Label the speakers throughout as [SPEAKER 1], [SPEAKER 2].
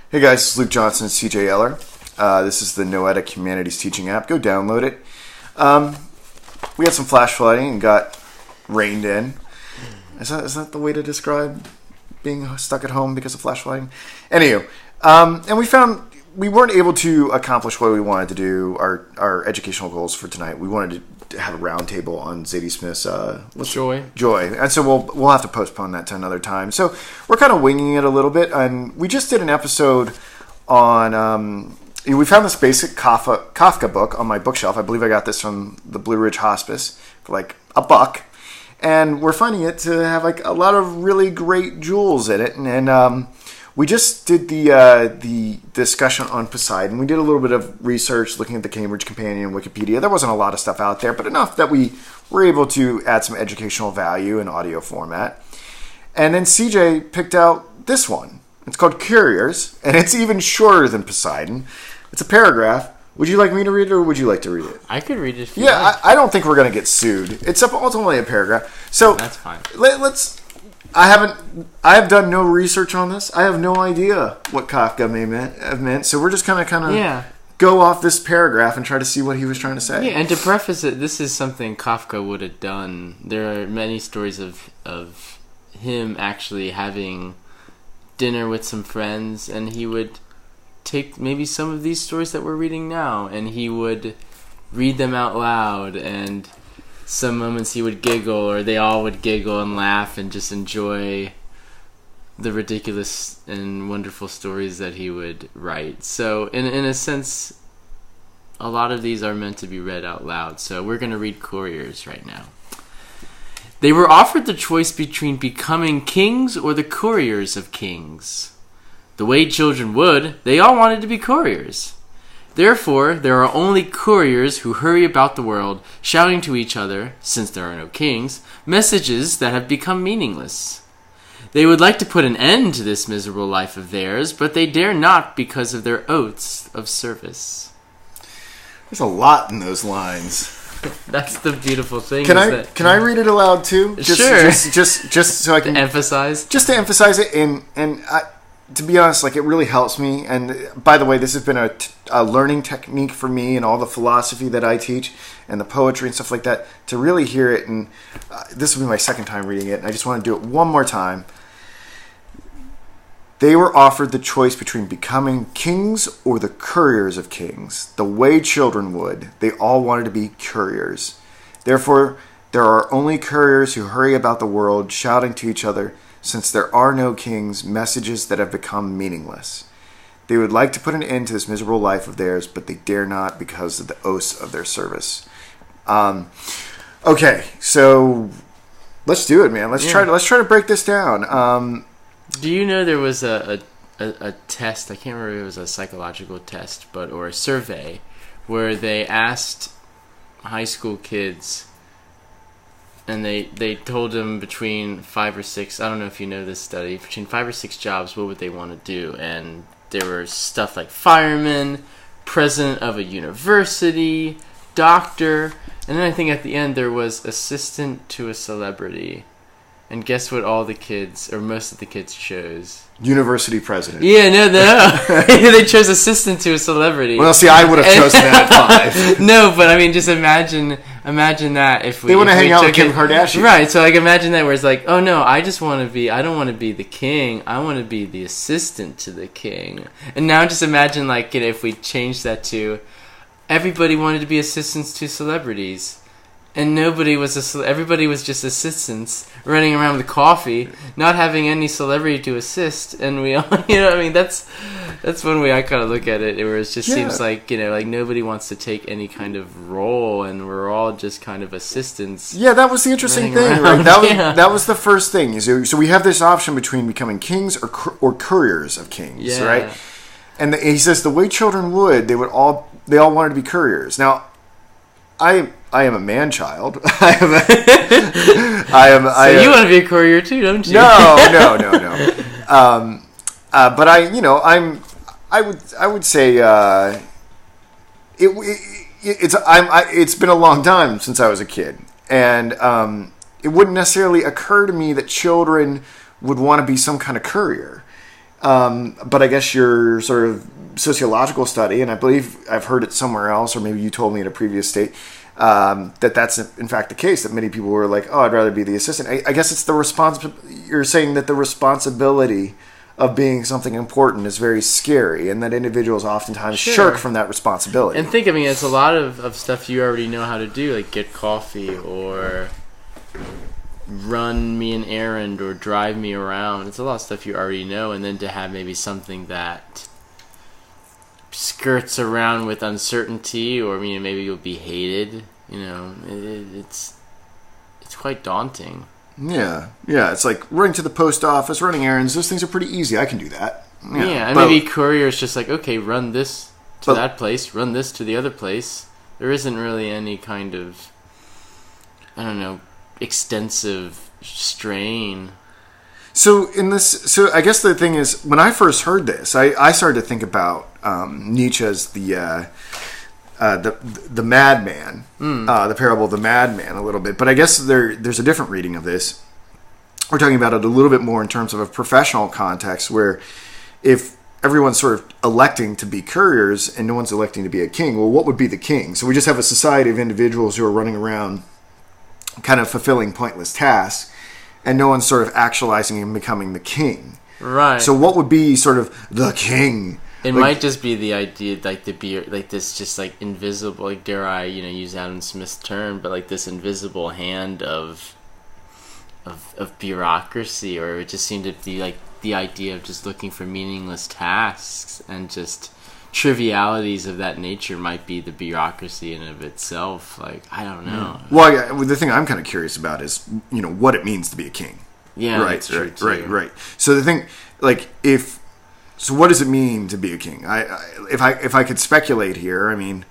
[SPEAKER 1] Hey guys, this is Luke Johnson, CJ Eller. This is the Noetic Humanities Teaching app. Go download it. We had some flash flooding and got rained in. Is that the way to describe being stuck at home because of flash flooding? Anywho, and we found we weren't able to accomplish what we wanted to do, our educational goals for tonight. We wanted to have a roundtable on Zadie Smith's Joy, and so we'll have to postpone that to another time. So we're kind of winging it a little bit, and we just did an episode on. We found this basic Kafka book on my bookshelf. I believe I got this from the Blue Ridge Hospice for like $1, and we're finding it to have like a lot of really great jewels in it, and we just did the discussion on Poseidon. We did a little bit of research looking at the Cambridge Companion, Wikipedia. There wasn't a lot of stuff out there, but enough that we were able to add some educational value in audio format. And then CJ picked out this one. It's called Couriers, and it's even shorter than Poseidon. It's a paragraph. Would you like me to read it, or would you like to read it?
[SPEAKER 2] I could read it if you like.
[SPEAKER 1] I don't think we're going to get sued. It's only a paragraph. So
[SPEAKER 2] that's fine.
[SPEAKER 1] Let's... I have done no research on this. I have no idea what Kafka may have meant. So we're just kind of go off this paragraph and try to see what he was trying to say.
[SPEAKER 2] Yeah, and to preface it, this is something Kafka would have done. There are many stories of him actually having dinner with some friends, and he would take maybe some of these stories that we're reading now, and he would read them out loud, and some moments he would giggle, or they all would giggle and laugh and just enjoy the ridiculous and wonderful stories that he would write. So in a sense, a lot of these are meant to be read out loud. So we're going to read Couriers right now. They were offered the choice between becoming kings or the couriers of kings. The way children would, they all wanted to be couriers. Therefore, there are only couriers who hurry about the world, shouting to each other, since there are no kings, messages that have become meaningless. They would like to put an end to this miserable life of theirs, but they dare not because of their oaths of service.
[SPEAKER 1] There's a lot in those lines.
[SPEAKER 2] That's the beautiful thing.
[SPEAKER 1] Can I read it aloud too?
[SPEAKER 2] Sure.
[SPEAKER 1] Just so I can
[SPEAKER 2] emphasize.
[SPEAKER 1] Just to emphasize it, and to be honest, like, it really helps me. And by the way, this has been a learning technique for me and all the philosophy that I teach and the poetry and stuff like that, to really hear it. And this will be my second time reading it, and I just want to do it one more time. They were offered the choice between becoming kings or the couriers of kings. The way children would, they all wanted to be couriers. Therefore, there are only couriers who hurry about the world, shouting to each other, since there are no kings, messages that have become meaningless. They would like to put an end to this miserable life of theirs, but they dare not because of the oaths of their service. Okay, so let's do it, man. Let's try to break this down.
[SPEAKER 2] Do you know there was a test? I can't remember if it was a psychological test, or a survey, where they asked high school kids. And they told them between 5 or 6, I don't know if you know this study, between 5 or 6 jobs, what would they want to do? And there were stuff like fireman, president of a university, doctor, and then I think at the end there was assistant to a celebrity. And guess what all the kids, or most of the kids, chose?
[SPEAKER 1] University president.
[SPEAKER 2] Yeah, no. They chose assistant to a celebrity.
[SPEAKER 1] Well, see, I would have chosen that at 5.
[SPEAKER 2] No, but I mean, just imagine that if we...
[SPEAKER 1] They want to hang out with Kim Kardashian.
[SPEAKER 2] Right, so like imagine that where it's like, oh no, I don't want to be the king, I want to be the assistant to the king. And now just imagine, like, you know, if we change that to everybody wanted to be assistants to celebrities. And everybody was just assistants running around with coffee, not having any celebrity to assist, and we all, you know, I mean, that's one way I kind of look at it, where it just seems like, you know, like nobody wants to take any kind of role, and we're all just kind of assistants.
[SPEAKER 1] Yeah, that was the interesting thing, right? That was the first thing. So we have this option between becoming kings or couriers of kings, right? And he says the way children would, they all wanted to be couriers. Now, I am a man-child.
[SPEAKER 2] So you want to be a courier too, don't you?
[SPEAKER 1] No. But I would say it's been a long time since I was a kid, and it wouldn't necessarily occur to me that children would want to be some kind of courier. But I guess your sort of sociological study, and I believe I've heard it somewhere else, or maybe you told me in a previous state, that's in fact the case, that many people were like, oh, I'd rather be the assistant. I guess it's you're saying that the responsibility of being something important is very scary, and that individuals oftentimes shirk from that responsibility.
[SPEAKER 2] And think, I mean, it's a lot of stuff you already know how to do, like get coffee or run me an errand or drive me around. It's a lot of stuff you already know, and then to have maybe something that skirts around with uncertainty, or maybe you'll be hated. It's quite daunting.
[SPEAKER 1] Yeah. It's like running to the post office, running errands. Those things are pretty easy. I can do that.
[SPEAKER 2] Yeah, and maybe Couriers just like, okay, run this to that place, run this to the other place. There isn't really any kind of, I don't know, extensive strain.
[SPEAKER 1] So I guess the thing is, when I first heard this, I started to think about Nietzsche's the madman, the parable of the madman a little bit. But I guess there's a different reading of this. We're talking about it a little bit more in terms of a professional context, where if everyone's sort of electing to be couriers and no one's electing to be a king, well, what would be the king? So we just have a society of individuals who are running around kind of fulfilling pointless tasks, and no one's sort of actualizing and becoming the king.
[SPEAKER 2] Right.
[SPEAKER 1] So what would be sort of the king?
[SPEAKER 2] It might just be the idea, like to be like this, just like invisible, like dare I, use Adam Smith's term, but like this invisible hand of bureaucracy, or it just seemed to be like the idea of just looking for meaningless tasks, and just trivialities of that nature might be the bureaucracy in and of itself. Like, I don't know.
[SPEAKER 1] Well, the thing I'm kind of curious about is, what it means to be a king.
[SPEAKER 2] Yeah,
[SPEAKER 1] right,
[SPEAKER 2] that's true too.
[SPEAKER 1] Right. So the thing, like, so what does it mean to be a king? If I could speculate here, I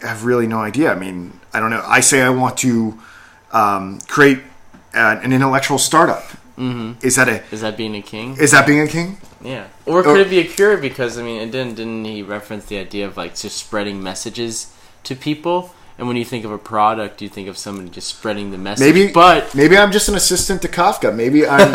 [SPEAKER 1] have really no idea. I don't know. I say I want to create an intellectual startup. Mm-hmm. Is that
[SPEAKER 2] being a king?
[SPEAKER 1] Is that being a king?
[SPEAKER 2] Yeah. Or could it be a cure? Because didn't he reference the idea of like just spreading messages to people? And when you think of a product, you think of somebody just spreading the message.
[SPEAKER 1] Maybe I'm just an assistant to Kafka. Maybe I'm.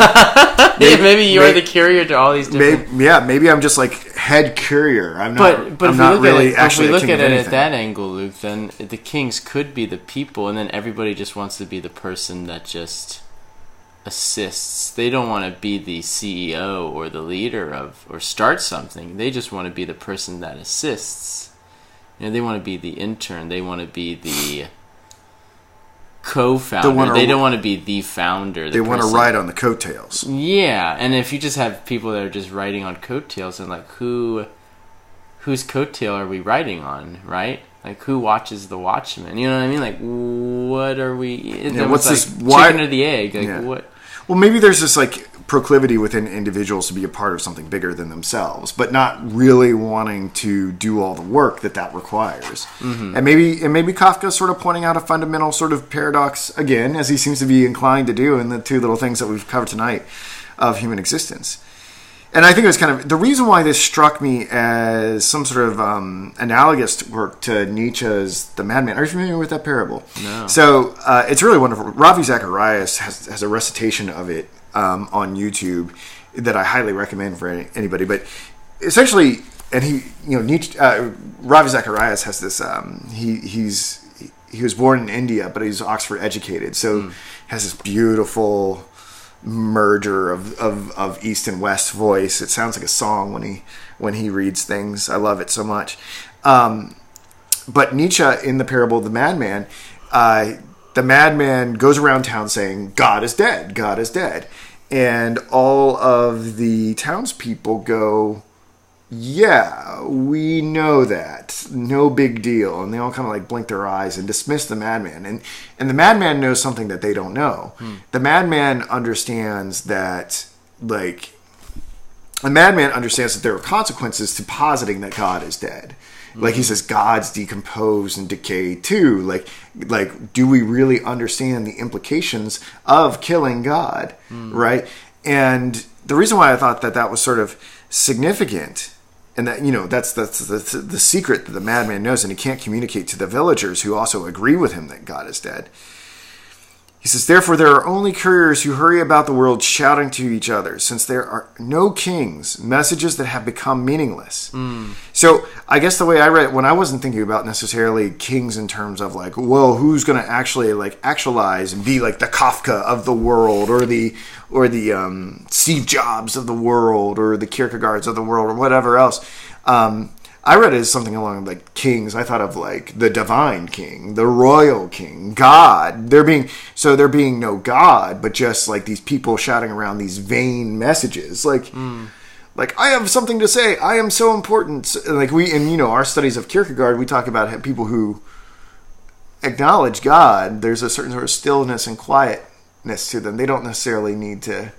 [SPEAKER 2] maybe you're the courier to all these different.
[SPEAKER 1] Maybe I'm just like head courier. I'm not.
[SPEAKER 2] But
[SPEAKER 1] I'm not really actually.
[SPEAKER 2] If we look at it at that angle, Luke, then the kings could be the people, and then everybody just wants to be the person that just assists. They don't want to be the CEO or the leader of or start something. They just want to be the person that assists. They want to be the intern. They want to be the co-founder. They don't want to be the founder.
[SPEAKER 1] They want to ride on the coattails.
[SPEAKER 2] Yeah, and if you just have people that are just riding on coattails, and like whose coattail are we riding on, right? Like who watches the Watchmen? You know what I mean? Like what are we?
[SPEAKER 1] What's
[SPEAKER 2] like
[SPEAKER 1] this? Chicken
[SPEAKER 2] or the egg? Like what?
[SPEAKER 1] Well, maybe there's this like proclivity within individuals to be a part of something bigger than themselves, but not really wanting to do all the work that requires. Mm-hmm. And maybe Kafka's sort of pointing out a fundamental sort of paradox again, as he seems to be inclined to do in the two little things that we've covered tonight of human existence. And I think it was kind of the reason why this struck me as some sort of analogous work to Nietzsche's The Madman. Are you familiar with that parable?
[SPEAKER 2] No.
[SPEAKER 1] So it's really wonderful. Ravi Zacharias has a recitation of it on YouTube that I highly recommend for anybody. But essentially, and Nietzsche, Ravi Zacharias has this. He was born in India, but he's Oxford educated, so has this beautiful merger of East and West voice. It sounds like a song when he reads things. I love it so much. But Nietzsche in the parable of the madman, the madman goes around town saying, "God is dead, God is dead," and all of the townspeople go, "Yeah, we know that. No big deal." And they all kind of like blink their eyes and dismiss the madman. And the madman knows something that they don't know. The madman understands that, there are consequences to positing that God is dead. Like he says, God's decomposed and decayed too. Like, do we really understand the implications of killing God? Right? And the reason why I thought that was sort of significant, and that, that's the secret that the madman knows, and he can't communicate to the villagers who also agree with him that God is dead. He says, therefore, there are only couriers who hurry about the world shouting to each other, since there are no kings, messages that have become meaningless. So I guess the way I read it, when I wasn't thinking about necessarily kings in terms of like, well, who's going to actually like actualize and be like the Kafka of the world, or the Steve Jobs of the world, or the Kierkegaards of the world, or whatever else. I read it as something along like kings. I thought of like the divine king, the royal king, God. There being no God, but just like these people shouting around these vain messages, like I have something to say. I am so important. Like our studies of Kierkegaard, we talk about people who acknowledge God. There's a certain sort of stillness and quietness to them. They don't necessarily need to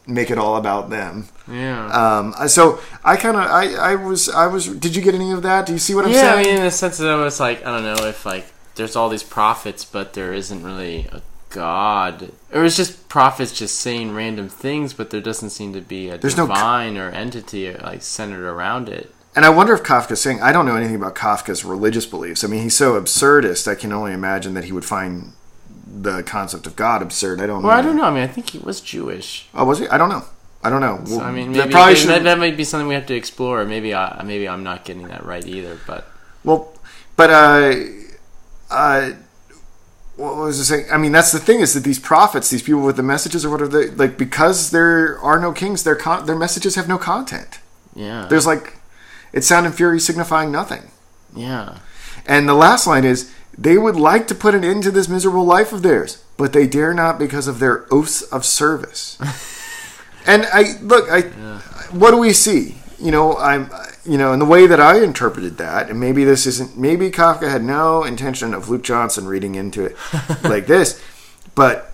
[SPEAKER 1] make it all about them.
[SPEAKER 2] Yeah.
[SPEAKER 1] So I was. Did you get any of that? Do you see what I'm saying?
[SPEAKER 2] Yeah, I mean, in the sense that it's like, I don't know if like there's all these prophets, but there isn't really a God, or it's just prophets just saying random things, but there doesn't seem to be a divine or entity like centered around it.
[SPEAKER 1] And I wonder if Kafka's saying, I don't know anything about Kafka's religious beliefs. I mean, he's so absurdist. I can only imagine that he would find the concept of God absurd. I don't know.
[SPEAKER 2] Well, I don't know. I mean, I think he was Jewish.
[SPEAKER 1] Oh, was he? I don't know. So,
[SPEAKER 2] I mean, maybe that might be something we have to explore. Maybe I'm not getting that right either. But
[SPEAKER 1] what was I saying? I mean, that's the thing, is that these prophets, these people with the messages, or whatever, like, because there are no kings, their messages have no content.
[SPEAKER 2] Yeah.
[SPEAKER 1] There's like, it's sound and fury signifying nothing.
[SPEAKER 2] Yeah.
[SPEAKER 1] And the last line is, they would like to put an end to this miserable life of theirs, but they dare not because of their oaths of service. And what do we see? In the way that I interpreted that, and maybe Kafka had no intention of Luke Johnson reading into it like this, but,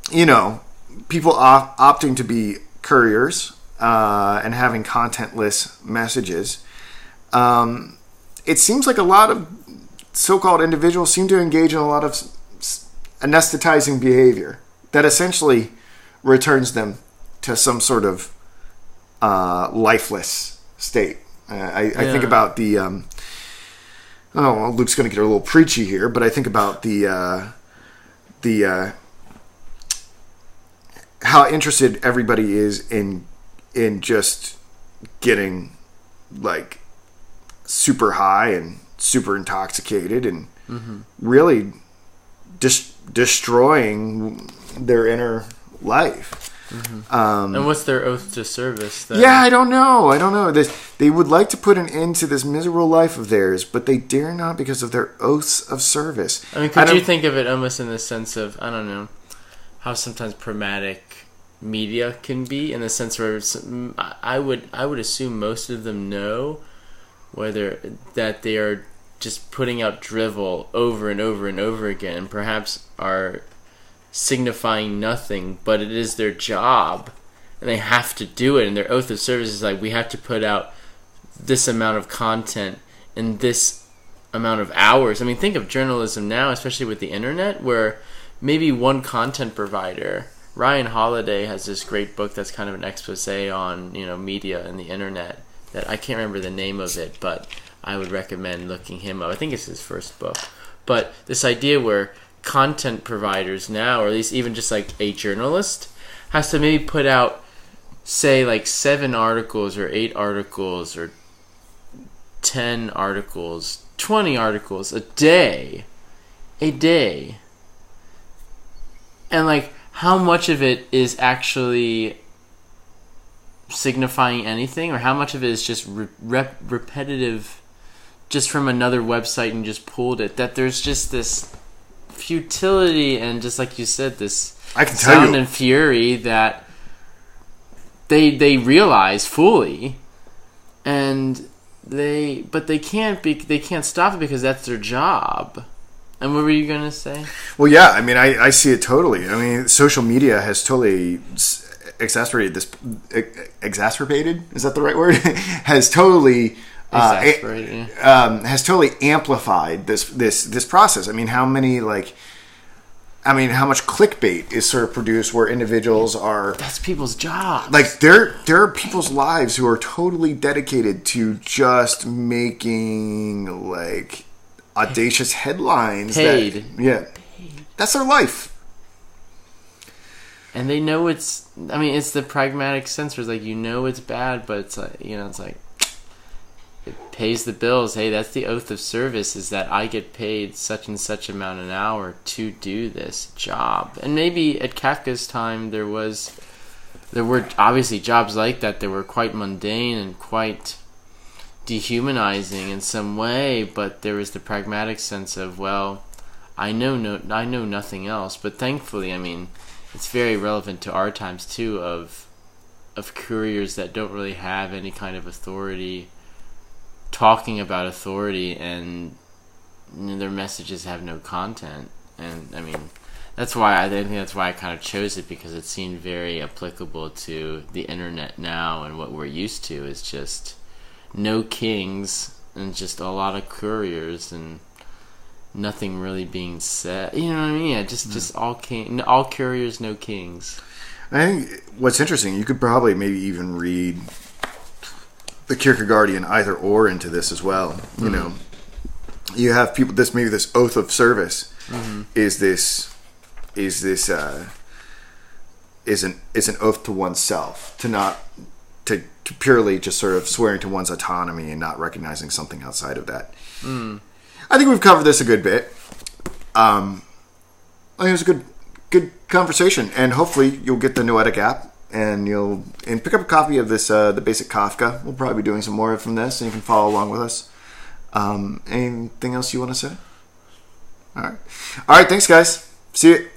[SPEAKER 1] people opting to be couriers and having contentless messages, it seems like a lot of so-called individuals seem to engage in a lot of anesthetizing behavior that essentially returns them to some sort of lifeless state. I think about the Luke's going to get a little preachy here, but I think about the how interested everybody is in just getting like super high and super intoxicated and really destroying their inner life.
[SPEAKER 2] And what's their oath to service then?
[SPEAKER 1] Yeah, I don't know. They would like to put an end to this miserable life of theirs, but they dare not because of their oaths of service.
[SPEAKER 2] I mean, could you think of it almost in the sense of, I don't know, how sometimes pragmatic media can be, in the sense where I would assume most of them know whether that they are just putting out drivel over and over and over again, and perhaps are signifying nothing, but it is their job and they have to do it, and their oath of service is like, we have to put out this amount of content in this amount of hours. I mean, think of journalism now, especially with the internet, where maybe one content provider, Ryan Holiday has this great book that's kind of an expose on media and the internet, that I can't remember the name of it, but I would recommend looking him up. I think it's his first book. But this idea where content providers now, or at least even just like a journalist, has to maybe put out, say, like 7 articles or 8 articles or 10 articles, 20 articles a day. And like, how much of it is actually signifying anything, or how much of it is just repetitive, just from another website and just pulled it, that there's just this futility and, just like you said, this sound and fury that they realize fully, and they can't stop it because that's their job. And what were you going to say? Well,
[SPEAKER 1] yeah, I mean, I see it totally. I mean, social media has totally exacerbated this. Exacerbated? Is that the right word? Has totally has totally amplified this process. I mean, how much clickbait is sort of produced where individuals are...
[SPEAKER 2] That's people's jobs.
[SPEAKER 1] Like, there are people's lives who are totally dedicated to just making, like, audacious headlines.
[SPEAKER 2] Paid.
[SPEAKER 1] Paid. That's their life.
[SPEAKER 2] And they know it's the pragmatic sense where it's like, it's bad, but it's like, it's like, it pays the bills. Hey, that's the oath of service, is that I get paid such and such amount an hour to do this job. And maybe at Kafka's time there were obviously jobs like that were quite mundane and quite dehumanizing in some way, but there was the pragmatic sense of, well, I know nothing else. But thankfully, it's very relevant to our times too, of couriers that don't really have any kind of authority talking about authority, and their messages have no content. And that's why I kind of chose it, because it seemed very applicable to the internet now, and what we're used to is just no kings and just a lot of couriers and nothing really being said. You know what I mean? Yeah, just all couriers, no kings.
[SPEAKER 1] I think what's interesting, you could probably maybe even read the Kierkegaardian either or into this as well.
[SPEAKER 2] Mm-hmm.
[SPEAKER 1] You have people. This oath of service
[SPEAKER 2] mm-hmm.
[SPEAKER 1] is an oath to oneself, to purely just sort of swearing to one's autonomy and not recognizing something outside of that.
[SPEAKER 2] Mm.
[SPEAKER 1] I think we've covered this a good bit. I think it was a good conversation, and hopefully you'll get the Noetic app. And pick up a copy of this, the basic Kafka. We'll probably be doing some more from this, and you can follow along with us. Anything else you want to say? All right. Thanks, guys. See you.